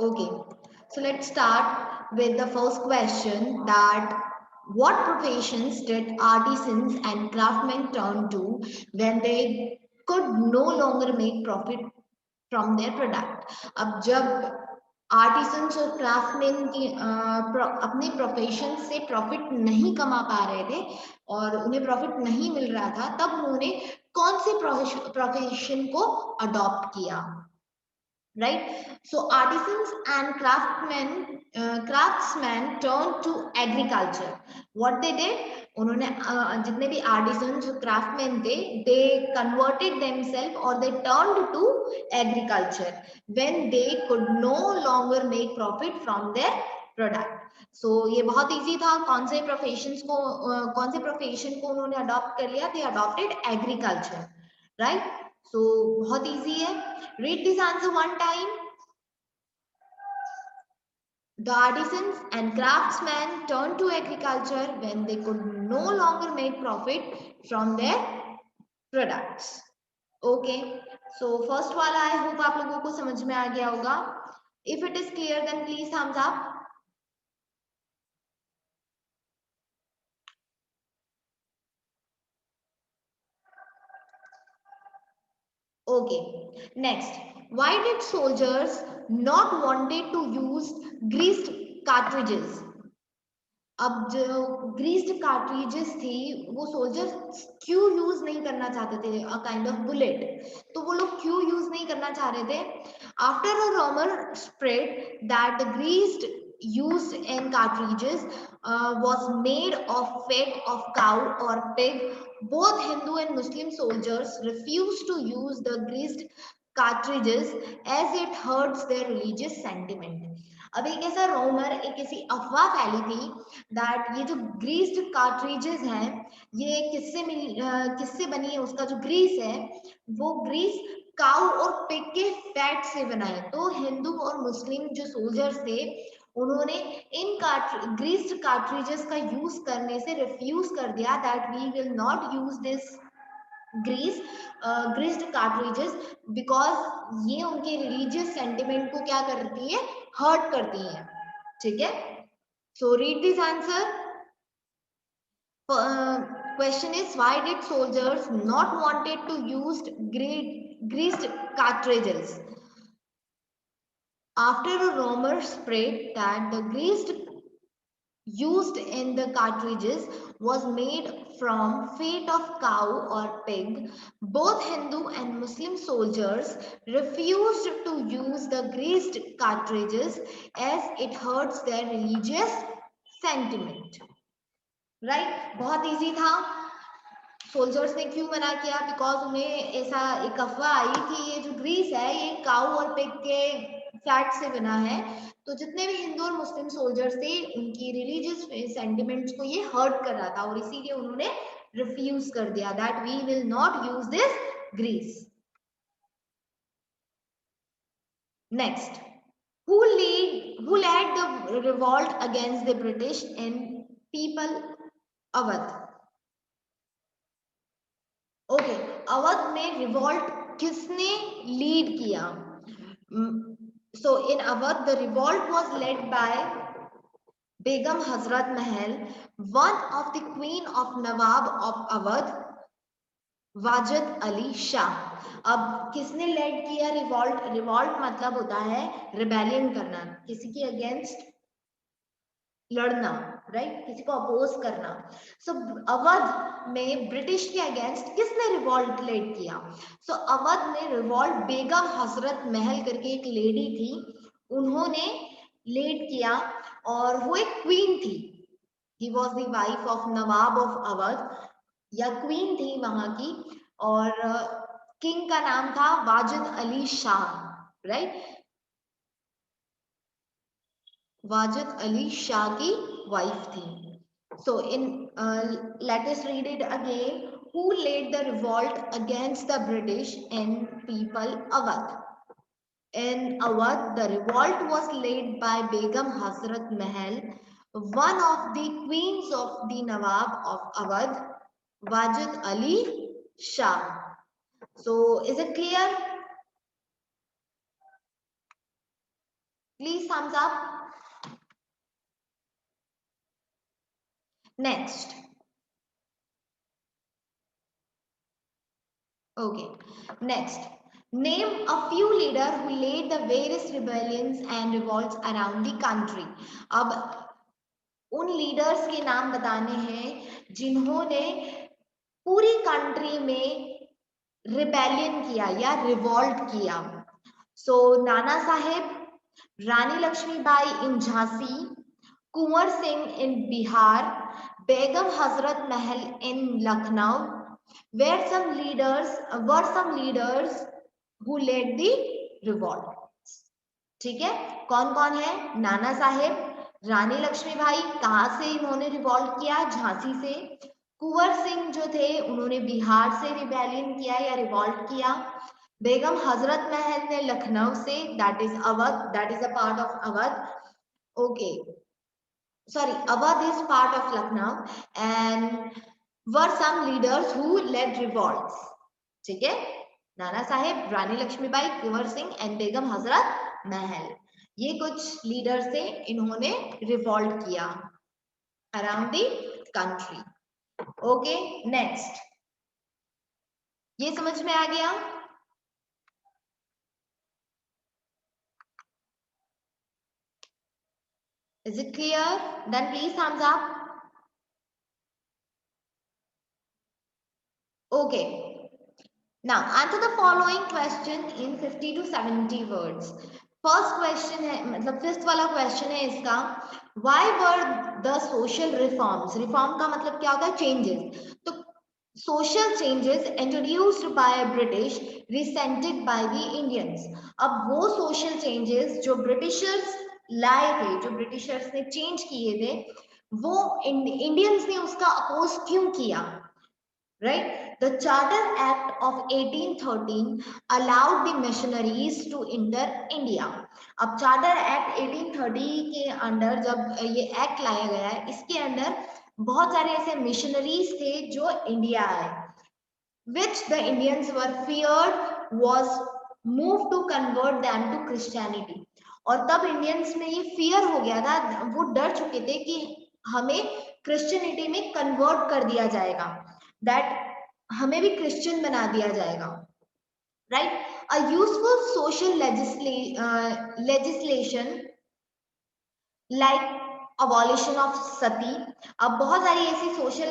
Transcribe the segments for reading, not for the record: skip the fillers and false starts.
Okay, so let's start with the first question, that what professions did artisans and craftsmen turn to when they could no longer make profit from their product? अब जब artisans और craftsman की अपने profession से profit नहीं कमा पा रहे थे और उन्हें प्रॉफिट नहीं मिल रहा था, तब उन्होंने कौन से प्रोफेशन को अडॉप्ट किया? Right, so artisans and craftsmen turned to agriculture. What they did, उन्होंने जितने भी artisans craftsmen थे, they converted themselves or they turned to agriculture when they could no longer make profit from their product. So ये बहुत easy था, कौन से professions को कौन से profession को उन्होंने adopt कर लिया? They adopted agriculture, right? So बहुत easy है. Read this answer one time. The artisans and craftsmen turned to agriculture when they could no longer make profit from their products. Okay. So first वाला I hope आप लोगों को समझ में आ गया होगा. If it is clear, then please thumbs up. Okay. Next, why did soldiers not wanted to use greased cartridges? अब जो ग्रीस्ड कार्ट्रिजेस थी वो सोल्जर्स क्यों यूज नहीं करना चाहते थे? अ काइंड ऑफ बुलेट, तो वो लोग क्यों यूज नहीं करना चाह रहे थे? After a rumour spread that the greased used in cartridges was made of fat of cow or pig, both Hindu and Muslim soldiers refused to use the greased cartridges as it hurts their religious sentiment. अब एक ऐसा रोमर, एक ऐसी अफवाह फैली थी that ये जो ग्रीस्ड कार्ट्रिजेस हैं ये किससे बनी है? उसका जो ग्रीस है वो ग्रीस काउ और पिग के फैट से बना है. तो हिंदू और मुस्लिम जो सोल्जर्स थे उन्होंने इन ग्रीस्ड कार्ट्रिजेस का यूज करने से रिफ्यूज कर दिया that we will not use this greased cartridges because ये उनके रिलीजियस सेंटिमेंट को क्या करती है? हर्ट करती है. ठीक है, so read this answer. Question is, why did soldiers not wanted to use greased cartridges? After a rumor spread that the greased used in the cartridges was made from fat of cow or pig, both Hindu and Muslim soldiers refused to use the greased cartridges as it hurts their religious sentiment. Right, बहुत easy था. Soldiers ने क्यों मना किया? Because उन्हें ऐसा एक अफवाह आई कि ये जो ग्रीस है ये काऊ और पिग के फैट से बना है, तो जितने भी हिंदू और मुस्लिम सोल्जर्स थे उनकी रिलीजियस सेंटिमेंट्स को ये हर्ट कर रहा था और इसीलिए उन्होंने रिफ्यूज कर दिया that we will not use this grease. Next, who led the revolt against the British in people Awadh? Okay, Awadh में रिवॉल्ट किसने लीड किया? So in Awadh the revolt was led by Begum Hazrat Mahal, one of the queen of Nawab of Awadh, Wajid Ali Shah. अब किसने lead किया revolt? Revolt मतलब होता है rebellion करना, किसी के अगेंस्ट लड़ना, राइट, किसी को अपोज करना. सो अवध में ब्रिटिश के अगेंस्ट किसने रिवॉल्ट लीड किया? सो अवध में रिवॉल्ट बेगम हजरत महल करके एक लेडी थी, उन्होंने लीड किया और वो एक क्वीन थी. He was the wife of Nawab of Awadh, या क्वीन थी वहां की, और किंग का नाम था वाजिद अली शाह, राइट. वाजिद अली शाह की वाइफ थी. So in let us read it again. Who led the revolt against the British in people Awadh? In Awadh, the revolt was led by Begum Hazrat Mahal, one of the queens of the Nawab of Awadh, Wajid Ali Shah. So is it clear? Please thumbs up. Next. Okay. Next. Name a few leaders who led the various rebellions and revolts around the country. अब उन leaders के नाम बताने हैं जिन्होंने पूरी country में rebellion किया या रिवॉल्ट किया. सो नाना साहेब, रानी लक्ष्मीबाई इन झांसी, कुंवर सिंह इन बिहार, बेगम हजरत महल इन Lucknow were some leaders who led the revolt. ठीक है, कौन कौन है? नाना साहेब, रानी लक्ष्मीबाई, कहां से इन्होंने रिवॉल्ट किया? झांसी से. कुंवर सिंह जो थे उन्होंने बिहार से रिबेलियन किया या रिवॉल्ट किया. बेगम हजरत महल ने लखनऊ से, that is Awadh, that is a part of Awadh. Okay, sorry, Awadh is part of Lucknow and were some leaders who led revolts. ठीक है, नाना साहेब, रानी लक्ष्मीबाई, कुंवर सिंह एंड बेगम हजरत महल, ये कुछ लीडर्स थे, इन्होंने रिवॉल्ट किया around the country. Okay, next. ये समझ में आ गया? Is it clear? Then please thumbs up. Okay. Now answer the following question in 50 to 70 words. First question है, मतलब फिफ्थ वाला क्वेश्चन है इसका, why were the social reforms, reform का मतलब क्या होता है? चेंजेस. तो social changes introduced by British resented by the Indians. अब वो सोशल चेंजेस जो ब्रिटिशर्स लाए थे, जो ब्रिटिशर्स ने चेंज किए थे, वो इंडियंस ने उसका अपोज क्यों किया? Right? The Charter Act of 1813 allowed the missionaries to enter India. अब Charter Act 1830 के अंडर जब ये एक्ट लाया गया है, इसके अंदर बहुत सारे ऐसे मिशनरीज थे जो इंडिया आए, which the Indians were feared was moved to convert them to Christianity. और तब इंडियंस में ये फियर हो गया था, वो डर चुके थे कि हमें क्रिश्चियनिटी में कन्वर्ट कर दिया जाएगा, दैट हमें भी क्रिश्चियन बना दिया जाएगा. Right? A useful social legislation like abolition of Sati. अब बहुत सारी ऐसी सोशल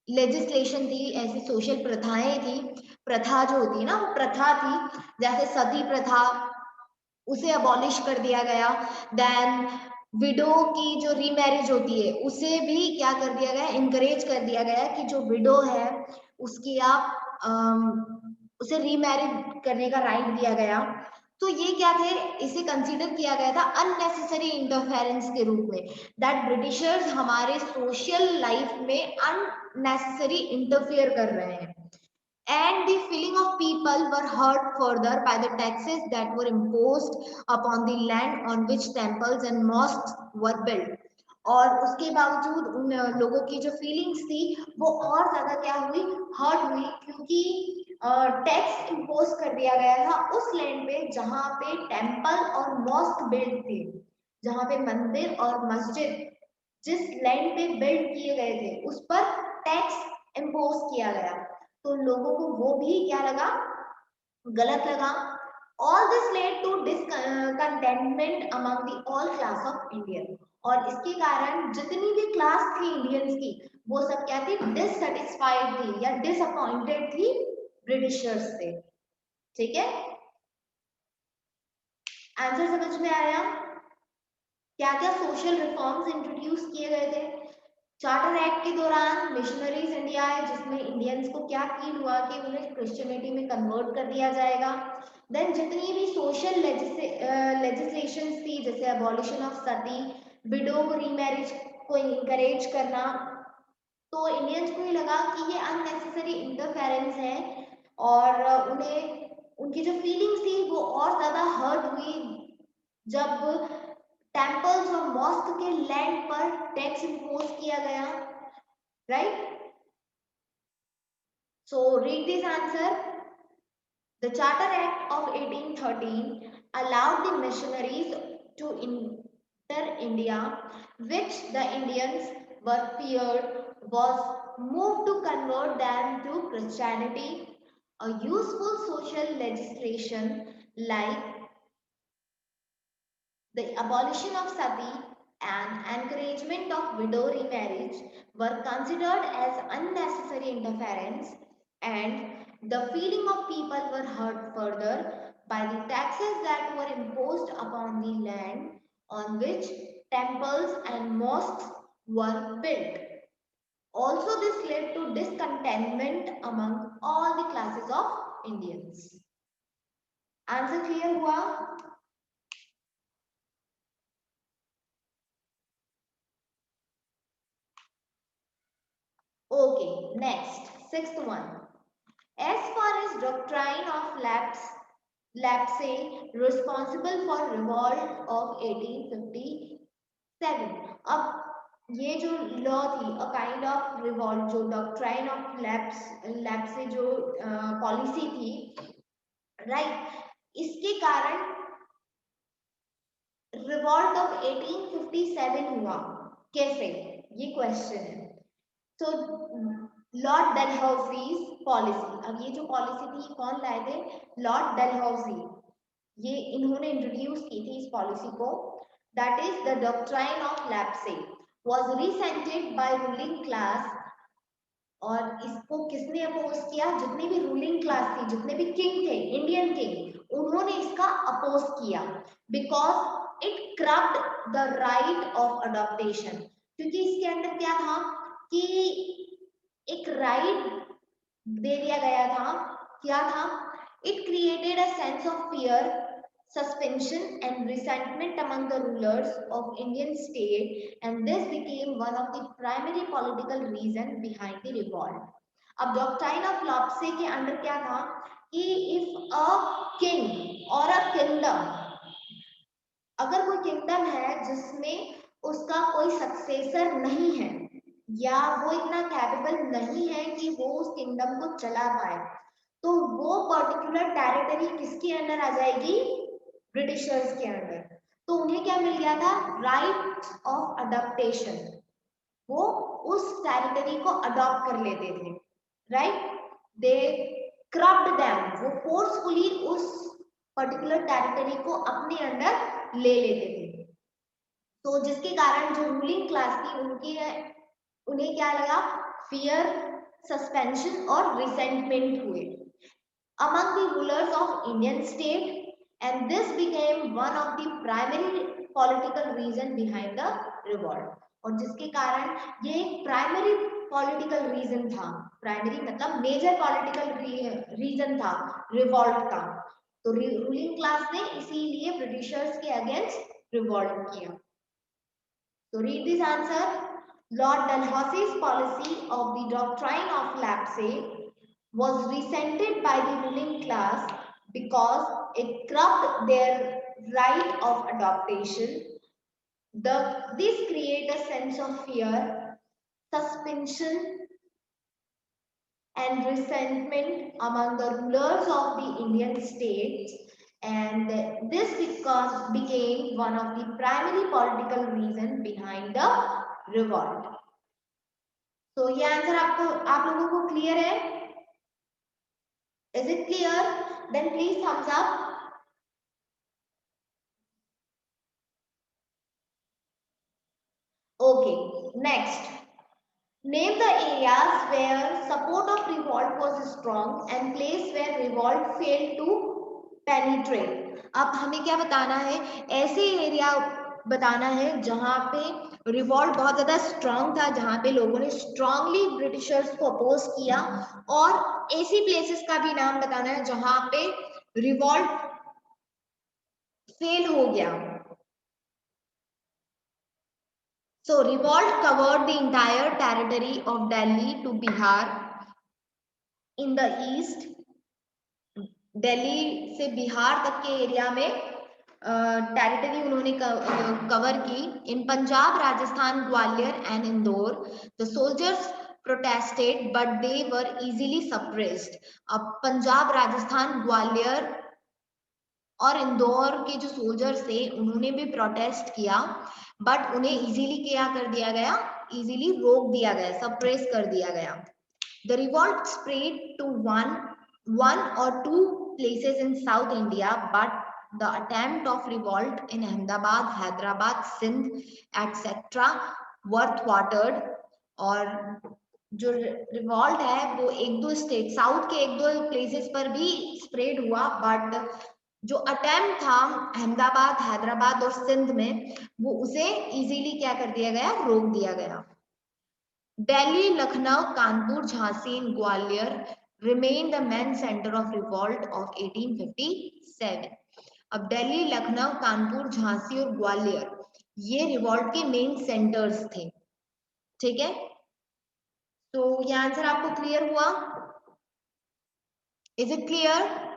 लेजिस्लेशन थी, ऐसी सोशल प्रथाएं थी, प्रथा जो होती है ना, वो प्रथा थी, जैसे सती प्रथा, उसे अबॉलिश कर दिया गया. देन विडो की जो रीमैरिज होती है उसे भी क्या कर दिया गया? इनकरेज कर दिया गया कि जो विडो है उसकी आप उसे रीमैरिज करने का राइट दिया गया. तो ये क्या थे? इसे कंसीडर किया गया था अननेसेसरी इंटरफेरेंस के रूप में, दैट ब्रिटिशर्स हमारे सोशल लाइफ में अननेसेसरी इंटरफेयर कर रहे हैं. And the feeling of people were hurt further by the taxes that were imposed upon the land on which temples and mosques were built. और उसके बावजूद उन लोगों की जो फीलिंग्स थी वो और ज्यादा क्या हुई? हर्ट हुई, क्योंकि टैक्स इम्पोज कर दिया गया था उस लैंड पे जहां पे टेम्पल और मॉस्क बिल्ड थे, जहां पे मंदिर और मस्जिद जिस लैंड पे बिल्ड किए गए थे उस पर टैक्स इम्पोज किया गया. तो लोगों को वो भी क्या लगा? गलत लगा. All this led to discontentment among the all class of Indian. और इसके कारण जितनी भी क्लास थी इंडियंस की, वो सब क्या थी? डिससेटिस्फाइड थी या डिसअपॉइंटेड थी ब्रिटिशर्स से. ठीक है, आंसर समझ में आया? क्या क्या सोशल रिफॉर्म्स इंट्रोड्यूस किए गए थे? चार्टर एक्ट के दौरान मिशनरीज इंडिया है, जिसमें इंडियंस को क्या फील हुआ कि उन्हें क्रिश्चियनिटी में कन्वर्ट कर दिया जाएगा. देन जितनी भी सोशल लेजिस्लेशंस थी, जैसे अबॉलिशन ऑफ सती, विडो को रीमैरिज को इनकरेज करना, तो इंडियंस को ये लगा कि ये अननेसेसरी इंटरफेरेंस है और उन्हें उनकी जो फीलिंग्स थी वो और ज्यादा हर्ट हुई जब टेम्पल्स और मॉस्क के लैंड पर टैक्स इम्पोज किया गया. Right? So read this answer. The Charter Act of 1813 allowed the missionaries to enter India, which the Indians were feared was moved to convert them to Christianity. A useful social legislation like the abolition of sati and encouragement of widow remarriage were considered as unnecessary interference, and the feeling of people were hurt further by the taxes that were imposed upon the land on which temples and mosques were built. Also, this led to discontentment among all the classes of Indians. Answer clear हुआ? Okay, next, sixth one. As far as doctrine of lapse responsible for revolt of 1857. अब ये जो law थी, a kind of revolt, जो doctrine of lapse जो policy थी, right, इसके कारण रिवॉल्ट ऑफ 1857 हुआ. कैसे, ये क्वेश्चन है. सो लॉर्ड डलहौसीज पॉलिसी, अब ये जो पॉलिसी थी कौन लाए थे? Lord Dalhousie. ये इन्होंने इंट्रोड्यूस की थी इस पॉलिसी को. That is the doctrine of lapse was resented by ruling class. और इसको किसने अपोज किया? जितने भी रूलिंग क्लास थी, जितने भी किंग थे, इंडियन किंग, उन्होंने इसका अपोज किया because it curbed the right of adoption. क्योंकि इसके अंदर क्या था कि एक राइट दे दिया गया था. क्या था? It created a sense of fear, suspension and resentment among the rulers of Indian state, and this became one of the primary political reason behind the revolt. अब डॉक्ट्राइन ऑफ लॉप्से के अंदर क्या था कि इफ अ किंग और a kingdom, अगर कोई kingdom है जिसमें उसका कोई सक्सेसर नहीं है या वो इतना कैपेबल नहीं है कि वो उस किंगडम को चला पाए, तो वो पर्टिकुलर टेरिटरी किसके अंदर आ जाएगी? ब्रिटिशर्स के अंदर. तो उन्हें क्या मिल गया था? Right of adaptation. वो उस टेरिटरी को अडॉप्ट कर लेते थे, राइट. दे क्रब्ड देम, वो फोर्सफुली उस पर्टिकुलर टेरिटरी को अपने अंदर ले लेते थे. तो जिसके कारण जो रूलिंग क्लास थी उन्हें क्या लगा? फियर, सस्पेंशन और रिसेंटमेंट हुए among the rulers of Indian state, and this became one of the primary political reason behind the revolt. और जिसके कारण ये एक प्राइमरी पॉलिटिकल रीजन था. प्राइमरी मतलब मेजर पॉलिटिकल रीजन था रिवॉल्ट का. तो रूलिंग क्लास ने इसीलिए ब्रिटिशर्स के अगेंस्ट रिवॉल्ट किया. तो read this answer. Lord Dalhousie's policy of the doctrine of lapse was resented by the ruling class because it curbed their right of adoption. This created a sense of fear, suspension, and resentment among the rulers of the Indian states, and this became one of the primary political reasons behind the revolt. So ये answer आप लोगों को clear है? Is it clear? Then please thumbs up. Okay, next. Name the areas where support of revolt was strong and place where revolt failed to penetrate. अब हमें क्या बताना है? ऐसे एरिया बताना है जहां पे रिवॉल्ट बहुत ज्यादा स्ट्रांग था, जहां पे लोगों ने स्ट्रांगली ब्रिटिशर्स को अपोज किया, और ऐसी प्लेसेस का भी नाम बताना है जहां पे रिवॉल्ट फेल हो गया. So revolt covered the entire territory of Delhi to Bihar in the east. Delhi से बिहार तक के एरिया में टेरिटरी उन्होंने कवर की. In Punjab, Rajasthan, Gwalior and Indore the soldiers protested but they were easily suppressed. अब पंजाब, राजस्थान, ग्वालियर और इंदौर के जो सोल्जर्स थे उन्होंने भी प्रोटेस्ट किया, बट उन्हें इजीली क्या कर दिया गया, इजीली रोक दिया गया, सप्रेस कर दिया गया. The revolt spread to one or two places in South India, but the attempt of revolt in Ahmedabad, Hyderabad, Sindh, etc. were thwarted. और जो रिवॉल्ट है वो एक दो स्टेट साउथ के एक दो प्लेसेस पर भी स्प्रेड हुआ, बट जो अटेम्प्ट था अहमदाबाद, हैदराबाद और सिंध में, वो उसे इजीली क्या कर दिया गया, रोक दिया गया. Delhi, Lucknow, Kanpur, Jhansi and Gwalior remained the main center of revolt of 1857. अब दिल्ली, लखनऊ, कानपुर, झांसी और ग्वालियर ये रिवॉल्ट के मेन सेंटर्स थे. ठीक है, तो ये आंसर आपको क्लियर हुआ? Is it clear?